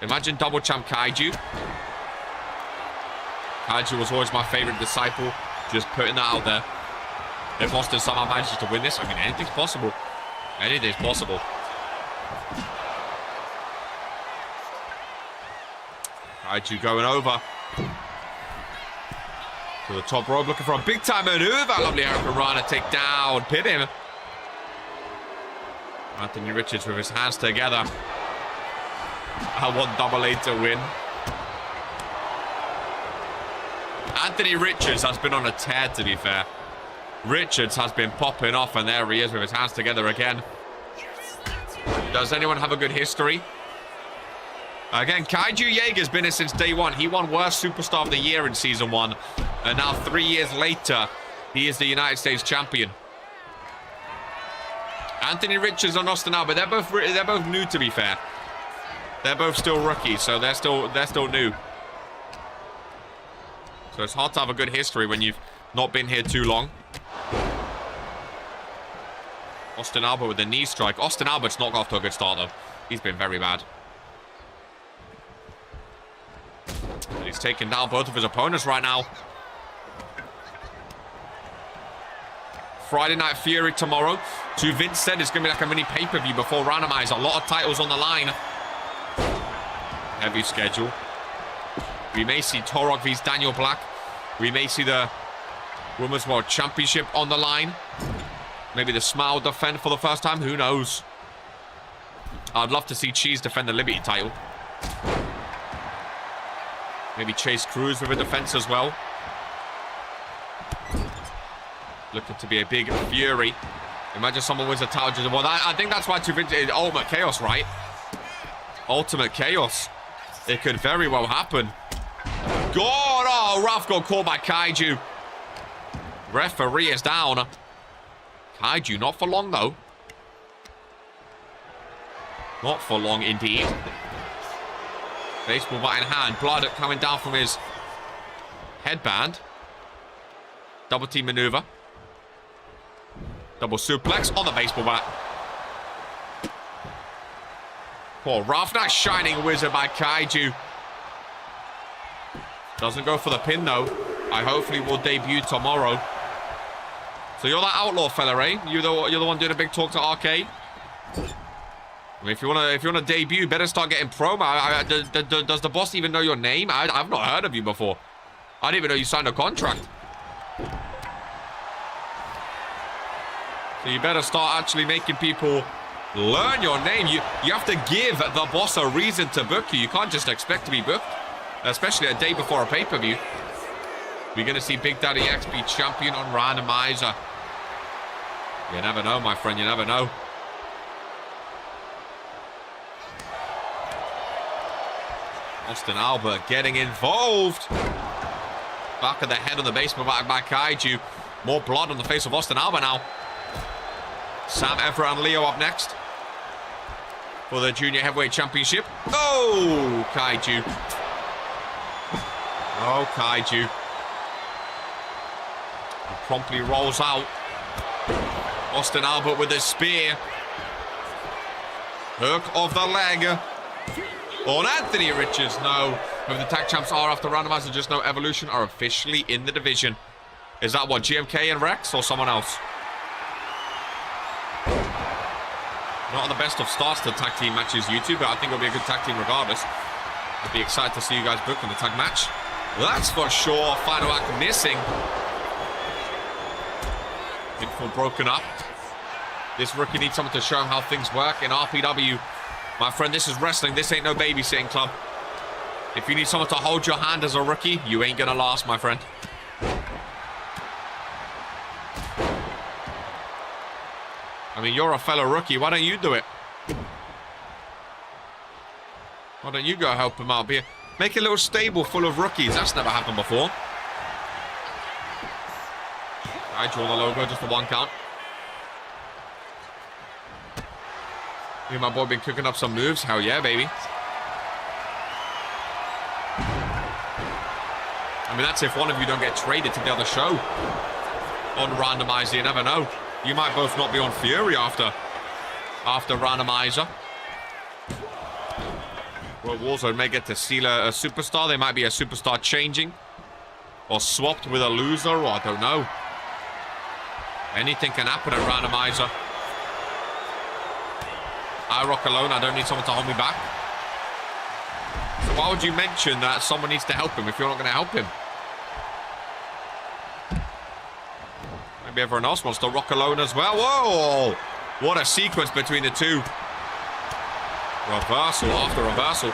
Imagine double champ Kaiju. Kaiju was always my favorite disciple. Just putting that out there. If Austin somehow manages to win this, I mean, anything's possible. Anything's possible. Kaiju going over to the top rope, looking for a big-time maneuver. Lovely Hurricane Rana take down, pin him. Anthony Richards with his hands together. I want Double A to win. Anthony Richards has been on a tear, to be fair. Richards has been popping off, and there he is with his hands together again. Does anyone have a good history? Again, Kaiju Jaeger's been here since day one. He won Worst Superstar of the Year in Season 1. And now 3 years later, he is the United States Champion. Anthony Richards and Austin Albert, they're both new, to be fair. They're both still rookies, so they're still new. So it's hard to have a good history when you've not been here too long. Austin Albert with a knee strike. Austin Albert's not got off to a good start, though. He's been very bad. And he's taken down both of his opponents right now. Friday Night Fury tomorrow. To Vince said it's going to be like a mini pay-per-view before Randomizer. A lot of titles on the line. Heavy schedule. We may see Torok vs Daniel Black. We may see the Women's World Championship on the line. Maybe the Smile defend for the first time. Who knows? I'd love to see Cheese defend the Liberty title. Maybe Chase Cruz with a defense as well. Looking to be a big Fury. Imagine someone wins a title. Well, I think that's why it's Ultimate Chaos, right? Ultimate Chaos. It could very well happen. God, oh, Ralph got caught by Kaiju. Referee is down. Kaiju, not for long, though. Not for long, indeed. Baseball bat in hand. Blood coming down from his headband. Double team maneuver. Double suplex on the baseball bat. Poor Ralph. Nice shining wizard by Kaiju. Doesn't go for the pin, though. I hopefully will debut tomorrow. So you're that outlaw fella, eh? You're the one doing a big talk to Arcade. I mean, if you wanna debut, better start getting promo. Does the boss even know your name? I've not heard of you before. I didn't even know you signed a contract. So you better start actually making people learn your name. You have to give the boss a reason to book you. You can't just expect to be booked, especially a day before a pay-per-view. We're going to see Big Daddy X be champion on Randomizer. You never know, my friend. You never know. Austin Albert getting involved. Back of the head of the baseball bat by Kaiju. More blood on the face of Austin Albert now. Sam, Everett, and Leo up next for the Junior Heavyweight Championship. Oh, Kaiju. Oh, Kaiju. He promptly rolls out. Austin Albert with a spear. Hook of the leg on Anthony Richards. No. Whoever the tag champs are after Randomizer, just no Evolution are officially in the division. Is that what, GMK and Rex or someone else? Not on the best of starts to tag team matches, YouTube, but I think it'll be a good tag team regardless. I'd be excited to see you guys book in the tag match. That's for sure. Final act missing. Pinfall broken up. This rookie needs someone to show him how things work in RPW. My friend, this is wrestling. This ain't no babysitting club. If you need someone to hold your hand as a rookie, you ain't gonna last, my friend. I mean, you're a fellow rookie. Why don't you do it? Why don't you go help him out? Make a little stable full of rookies. That's never happened before. I draw the logo just for 1 count. Me and my boy been cooking up some moves. Hell yeah, baby. I mean, that's if one of you don't get traded to the other show. On randomizer, you never know. You might both not be on Fury after randomizer. Well, Warzone may get to seal a superstar. They might be a superstar changing. Or swapped with a loser, or I don't know. Anything can happen at randomizer. I rock alone. I don't need someone to hold me back. So why would you mention that someone needs to help him if you're not going to help him? Maybe everyone else wants to rock alone as well. Whoa! What a sequence between the two. Reversal after reversal.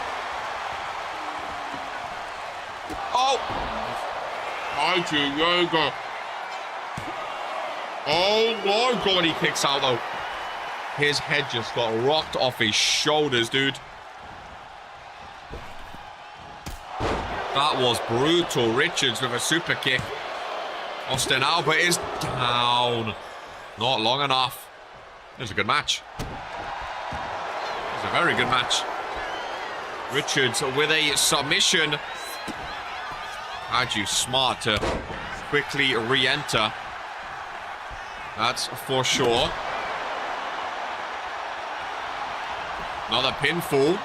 Oh! Mighty Jaeger. Oh my god, he kicks out though. His head just got rocked off his shoulders, dude. That was brutal. Richards with a super kick. Austin Albert is down. Not long enough. It was a good match. It was a very good match. Richards with a submission. Kaiju smart to quickly re-enter. That's for sure. Another pinfall.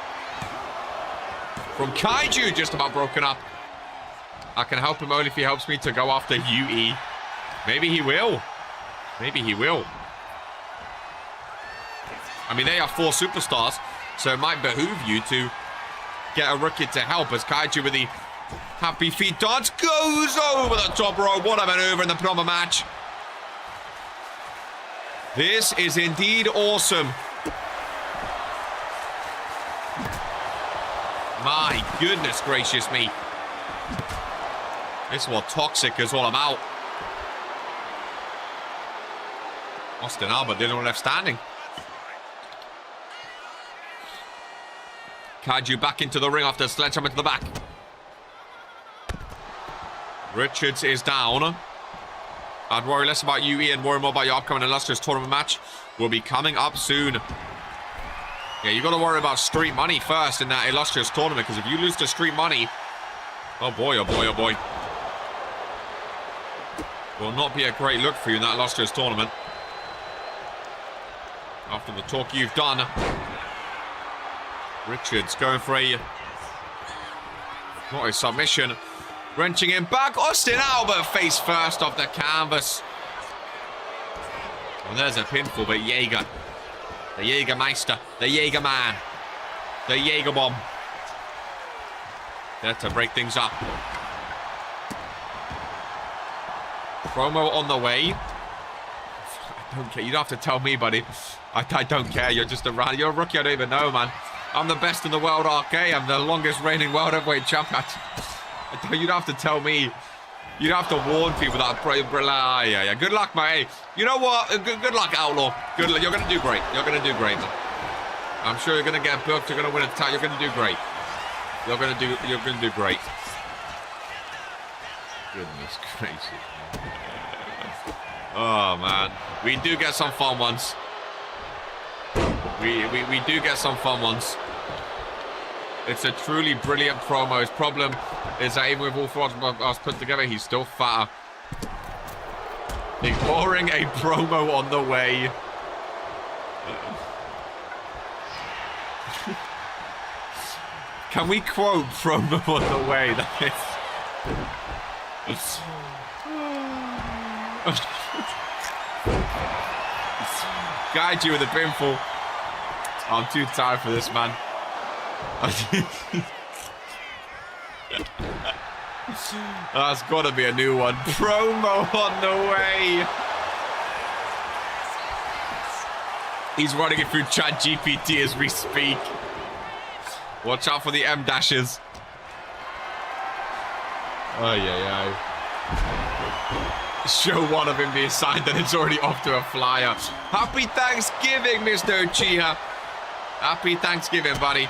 From Kaiju, just about broken up. I can help him only if he helps me to go after UE. Maybe he will. Maybe he will. I mean, they have 4 superstars, so it might behoove you to get a rookie to help as Kaiju with the happy feet dance goes over the top rope. What a maneuver in the promo match. This is indeed awesome. My goodness gracious me. This is what toxic is all about. Austin Albert, the only one left standing. Kaiju back into the ring after a sledgehammer to the back. Richards is down. I'd worry less about UE and worry more about your upcoming illustrious tournament match. Will be coming up soon. Yeah, you got to worry about street money first in that illustrious tournament, because if you lose to street money, oh boy, oh boy, oh boy. Will not be a great look for you in that illustrious tournament. After the talk you've done. Richards going for a... not a submission. Wrenching him back. Austin Albert face first off the canvas. And there's a pinfall, but Jaeger. The Jägermeister. The Jaeger man. The Jaeger bomb. There to break things up. Promo on the way. I don't care. You don't have to tell me, buddy. I don't care. You're just a you're a rookie. I don't even know, man. I'm the best in the world, RK. I'm the longest reigning world heavyweight champ. You don't have to tell me. You don't have to warn people that. Yeah. Good luck, mate. You know what? Good luck, Outlaw. Good luck. You're gonna do great. You're gonna do great, man. I'm sure you're gonna get booked. You're gonna win a title. You're gonna do great. You're gonna do great. Goodness gracious. Oh man, we do get some fun ones. We do get some fun ones. It's a truly brilliant promo. His problem is that even with all 4 of us put together, he's still fatter. Ignoring a promo on the way. Can we quote promo on the way? That is... Kaiju with a pinfall. I'm too tired for this, man. That's got to be a new one. Promo on the way. He's running it through ChatGPT as we speak. Watch out for the M dashes. Oh, yeah. Show one of him being signed and it's already off to a flyer. Happy Thanksgiving, Mr. Uchiha. Happy Thanksgiving, buddy.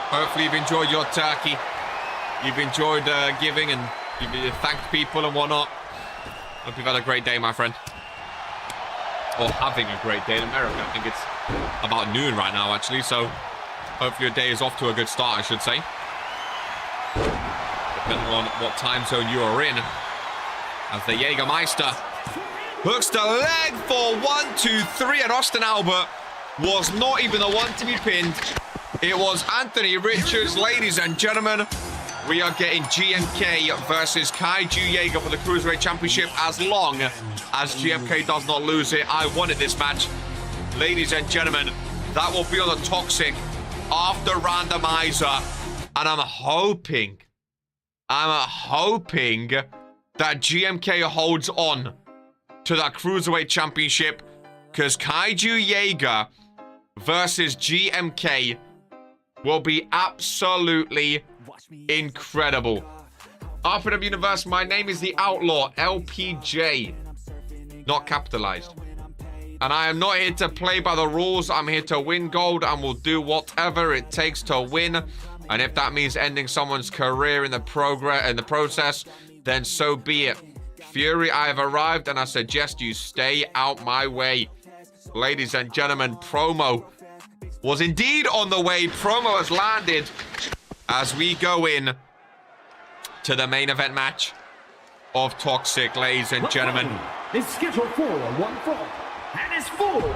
Hopefully you've enjoyed your turkey. You've enjoyed giving and you've thanked people and whatnot. Hope you've had a great day, my friend. Or having a great day in America. I think it's about noon right now, actually. So hopefully your day is off to a good start, I should say. Depending on what time zone you are in. As the Jägermeister hooks the leg for 1, 2, 3. And Austin Albert was not even the one to be pinned. It was Anthony Richards, ladies and gentlemen. We are getting GMK versus Kaiju Jaeger for the Cruiserweight Championship as long as GMK does not lose it. I wanted this match. Ladies and gentlemen, that will be on the Toxic after randomizer. And I'm hoping that GMK holds on to that Cruiserweight Championship because Kaiju Jaeger versus GMK will be absolutely incredible. RPW Universe, my name is the Outlaw, LPJ, not capitalized. And I am not here to play by the rules. I'm here to win gold and will do whatever it takes to win. And if that means ending someone's career in the process, then so be it. Fury, I have arrived and I suggest you stay out my way. Ladies and gentlemen, promo was indeed on the way. Promo has landed as we go in to the main event match of Toxic, ladies and gentlemen. It's scheduled for 1 fall, and it's full.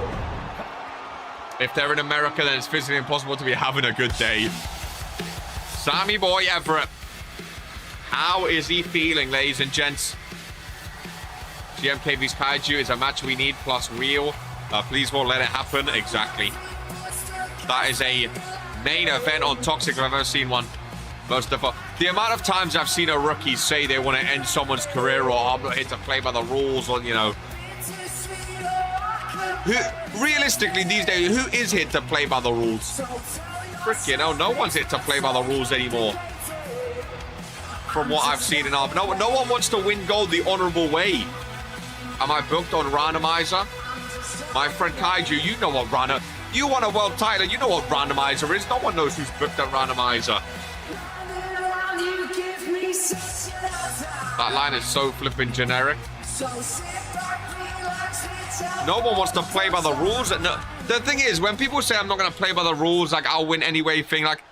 If they're in America, then it's physically impossible to be having a good day. Sammy Boy Everett. How is he feeling, ladies and gents? GMK vs Kaiju is a match we need, plus real. Please won't let it happen. Exactly. That is a main event on Toxic if I've ever seen one. Most of the amount of times I've seen a rookie say they want to end someone's career, or I'm not here to play by the rules, or you know. Realistically, these days, who is here to play by the rules? Freaking hell, no one's here to play by the rules anymore. From what I've seen in our, no one wants to win gold the honorable way. Am I booked on randomizer? My friend Kaiju, you know what randomizer. You want a world title, you know what randomizer is. No one knows who's booked at randomizer. That line is so flippin' generic. No one wants to play by the rules. No, the thing is, when people say I'm not going to play by the rules, like I'll win anyway thing, like,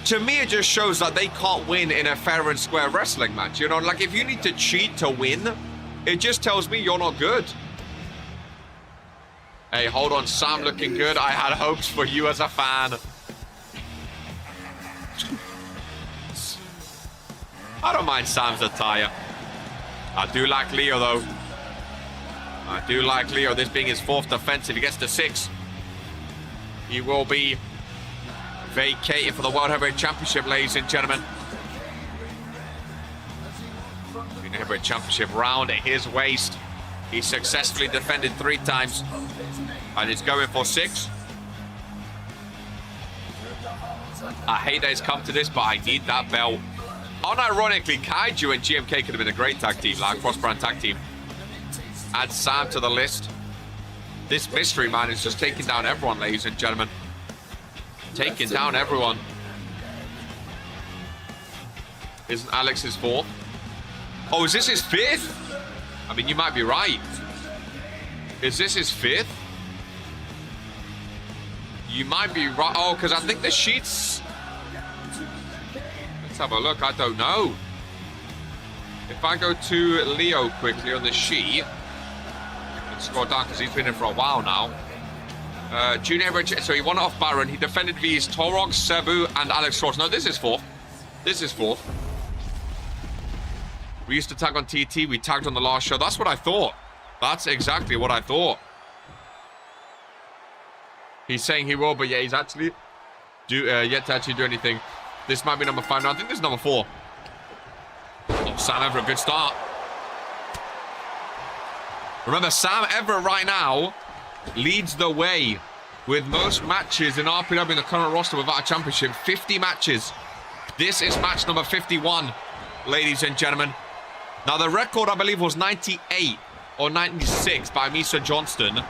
to me it just shows that they can't win in a fair and square wrestling match. You know, like if you need to cheat to win, it just tells me you're not good. Hey, hold on, Sam looking good. I had hopes for you as a fan. I don't mind Sam's attire. I do like Leo, though. I do like Leo. This being his 4th defense. If he gets to 6, he will be vacated for the World Heavyweight Championship, ladies and gentlemen. World Heavyweight Championship round at his waist. He successfully defended 3 times. And is going for 6. I hate that it's come to this, but I need that belt. Unironically, Kaiju and GMK could have been a great tag team, like cross-brand tag team. Add Sam to the list. This mystery man is just taking down everyone, ladies and gentlemen. Taking down everyone. Isn't Alex his 4th? Oh, is this his 5th? I mean, you might be right. Is this his 5th? You might be right. Oh, because I think the sheets... Let's have a look. I don't know. If I go to Leo quickly on the sheet... Let's scroll down because he's been in for a while now. Junior Regent, so he won it off Baron. He defended vs Torok, Cebu, and Alex Ross. No, this is 4th. This is 4th. We used to tag on TT. We tagged on the last show. That's what I thought. That's exactly what I thought. He's saying he will, but yeah, he's actually yet to actually do anything. This might be number 5 now. I think this is number 4. Oh, Sam Everett, good start. Remember, Sam Everett right now leads the way with most matches in RPW in the current roster without a championship. 50 matches. This is match number 51. ladies and gentlemen. Now, the record, I believe, was 98 or 96 by Misa Johnston.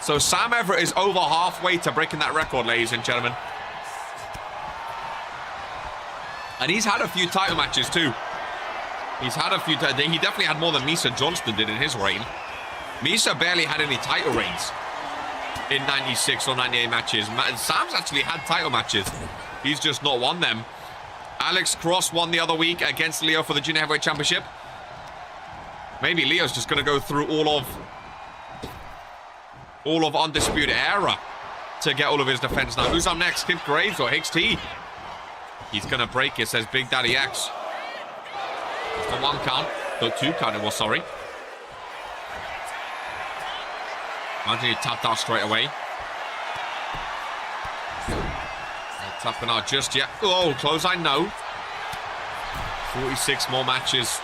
So Sam Everett is over halfway to breaking that record, ladies and gentlemen. And he's had a few title matches, too. He's had a few... He definitely had more than Misa Johnston did in his reign. Misa barely had any title reigns in 96 or 98 matches. Sam's actually had title matches. He's just not won them. Alex Cross won the other week against Leo for the Junior Heavyweight Championship. Maybe Leo's just going to go through all of Undisputed Era to get all of his defense now. Who's up next? Kip Graves or Hicks T? He's going to break it, says Big Daddy X. For 1 count. No, 2 count it was, sorry. Imagine he tapped out straight away. Not tapping out just yet. Oh, clothesline, no. 46 more matches.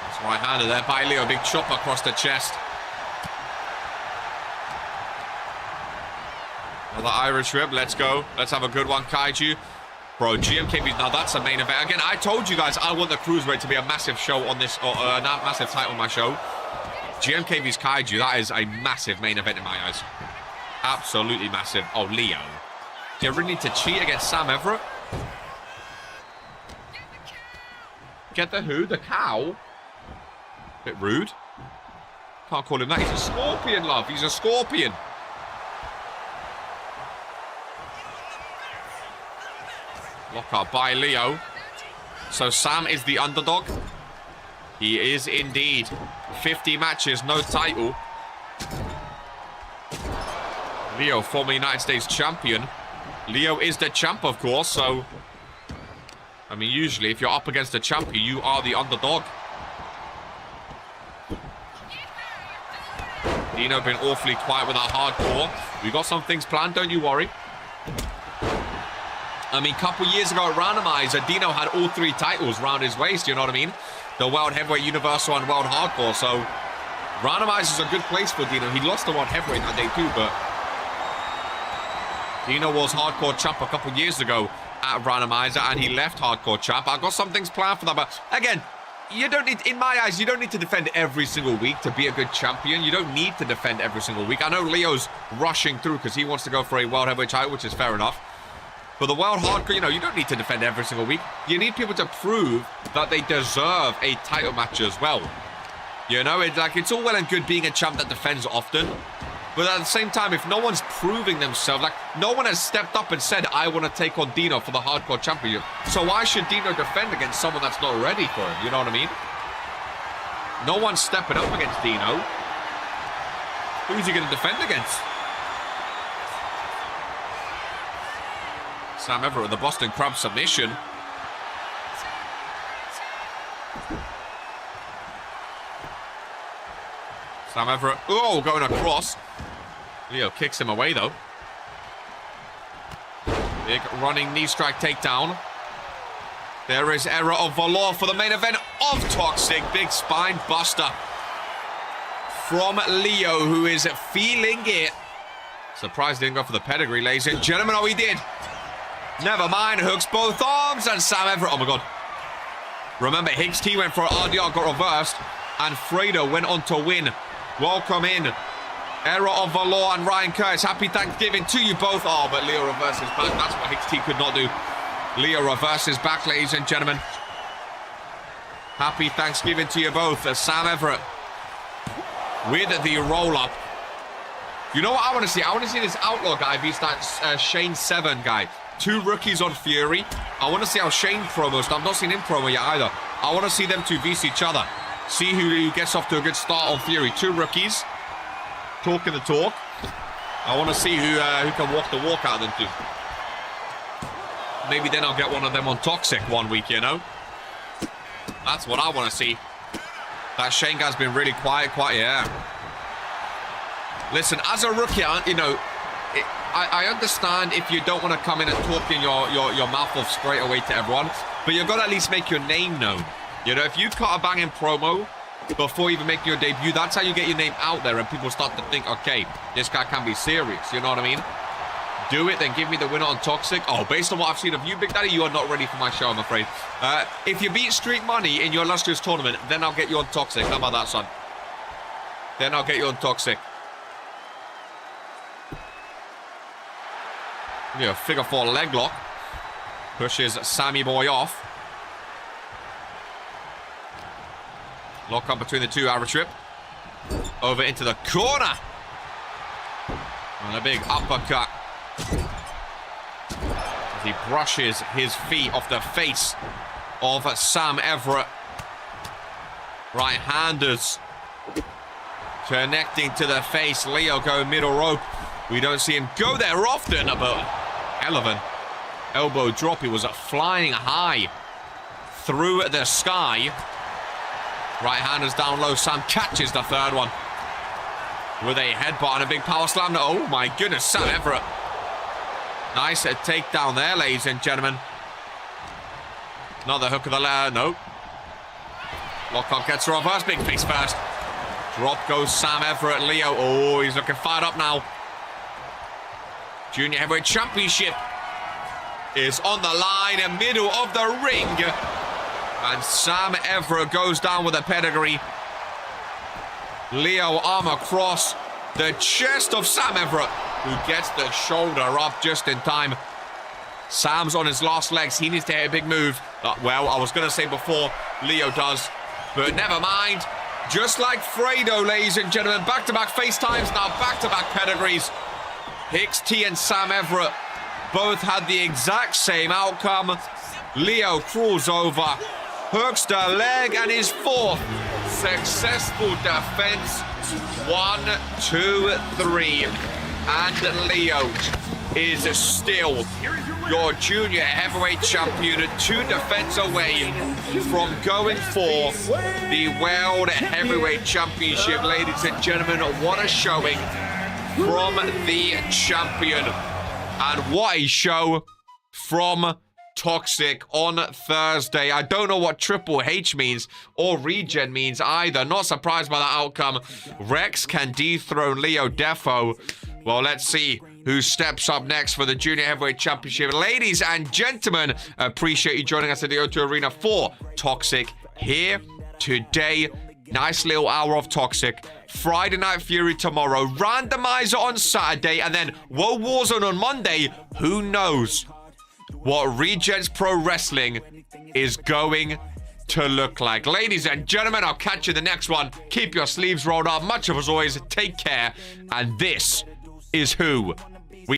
That's right-handed there by Leo. Big chop across the chest. Another Irish rib. Let's go. Let's have a good one, Kaiju. Bro, GMKB, now that's a main event. Again, I told you guys I want the Cruiserweight to be a massive show on this, or not massive title on my show. GMKB's Kaiju, that is a massive main event in my eyes. Absolutely massive. Oh, Leo. Do you really need to cheat against Sam Everett? Get the who? The cow? Bit rude. Can't call him that. He's a scorpion, love. He's a scorpion. Lockout by Leo. So Sam is the underdog. He is indeed. 50 matches, no title. Leo, former United States champion. Leo is the champ, of course, so... I mean, usually, if you're up against a champion, you are the underdog. Dino been awfully quiet with our hardcore. We got some things planned, don't you worry. I mean, a couple years ago at Randomizer, Dino had all 3 titles round his waist, you know what I mean? The World Heavyweight, Universal, and World Hardcore, so... Randomizer is a good place for Dino. He lost the World Heavyweight that day too, but... Dino was Hardcore Champ a couple years ago at Randomizer, and he left Hardcore Champ. I've got some things planned for that, but again, you don't need, in my eyes, you don't need to defend every single week to be a good champion. You don't need to defend every single week. I know Leo's rushing through because he wants to go for a World Heavyweight title, which is fair enough. But the World Hardcore, you know, you don't need to defend every single week. You need people to prove that they deserve a title match as well. You know, it's all well and good being a champ that defends often. But at the same time, if no one's proving themselves, like, no one has stepped up and said, I want to take on Dino for the Hardcore Championship. So why should Dino defend against someone that's not ready for him? You know what I mean? No one's stepping up against Dino. Who's he going to defend against? Sam Everett with the Boston Crab submission. Sam Everett, oh, going across. Leo kicks him away, though. Big running knee strike takedown. There is error of Valor for the main event of Toxic. Big spine buster from Leo, who is feeling it. Surprised he didn't go for the pedigree, ladies and gentlemen. Oh, he did. Never mind, hooks both arms, and Sam Everett, oh my god. Remember, Hicks T went for an RDR, got reversed, and Fredo went on to win. Welcome in. Error of Valor and Ryan Curtis. Happy Thanksgiving to you both. Oh, but Leo reverses back. That's what Hicks T could not do. Leo reverses back, ladies and gentlemen. Happy Thanksgiving to you both. Sam Everett with the roll-up. You know what I want to see? I want to see this Outlaw guy beats that Shane 7 guy. 2 rookies on Fury. I want to see how Shane promos. I've not seen him promo yet either. I want to see them 2 verse each other. See who gets off to a good start on Fury. 2 rookies. Talking the talk. I want to see who can walk the walk out of them 2. Maybe then I'll get one of them on Toxic one week, you know? That's what I want to see. That Shane guy's been really quiet, yeah. Listen, as a rookie, you know, I understand if you don't want to come in and talk in your mouth off straight away to everyone, but you've got to at least make your name known. You know, if you cut a banging promo before even making your debut, that's how you get your name out there and people start to think, okay, this guy can be serious, you know what I mean? Do it, then give me the winner on Toxic. Oh, based on what I've seen of you, Big Daddy, you are not ready for my show, I'm afraid. If you beat Street Money in your illustrious tournament, then I'll get you on Toxic. How about that, son? Then I'll get you on Toxic. Yeah, figure 4 leg lock. Pushes Sammy Boy off. Lock up between the two, Arrow Trip. Over into the corner. And a big uppercut. As he brushes his feet off the face of Sam Everett. Right-handers connecting to the face. Leo go middle rope. We don't see him go there often, but hell of an elbow drop. He was flying high through the sky. Right-handers down low. Sam catches the third one with a headbutt and a big power slam. Oh my goodness, Sam Everett. Nice takedown there, ladies and gentlemen. Another hook of the leg. Nope. Lockup gets reverse. Big face first. Drop goes Sam Everett. Leo. Oh, he's looking fired up now. Junior Heavyweight Championship is on the line in middle of the ring. And Sam Everett goes down with a pedigree. Leo arm across the chest of Sam Everett, who gets the shoulder up just in time. Sam's on his last legs. He needs to hit a big move. Well, I was going to say before Leo does, but never mind. Just like Fredo, ladies and gentlemen, back-to-back FaceTimes, now back-to-back pedigrees. Hicks T and Sam Everett both had the exact same outcome. Leo crawls over, hooks the leg, and his fourth successful defense. 1, 2, 3. And Leo is still your junior heavyweight champion, 2 defense away from going for the World Heavyweight Championship. Ladies and gentlemen, what a showing from the champion. And what a show from Toxic on Thursday. I don't know what Triple H means or Regen means either. Not surprised by that outcome. Rex can dethrone Leo Defo. Well, let's see who steps up next for the Junior Heavyweight Championship. Ladies and gentlemen, appreciate you joining us at the O2 Arena for Toxic here today. Nice little hour of Toxic. Friday Night Fury tomorrow. Randomizer on Saturday. And then World Warzone on Monday. Who knows what Regents Pro Wrestling is going to look like. Ladies and gentlemen, I'll catch you in the next one. Keep your sleeves rolled up. Much of as always, take care. And this is who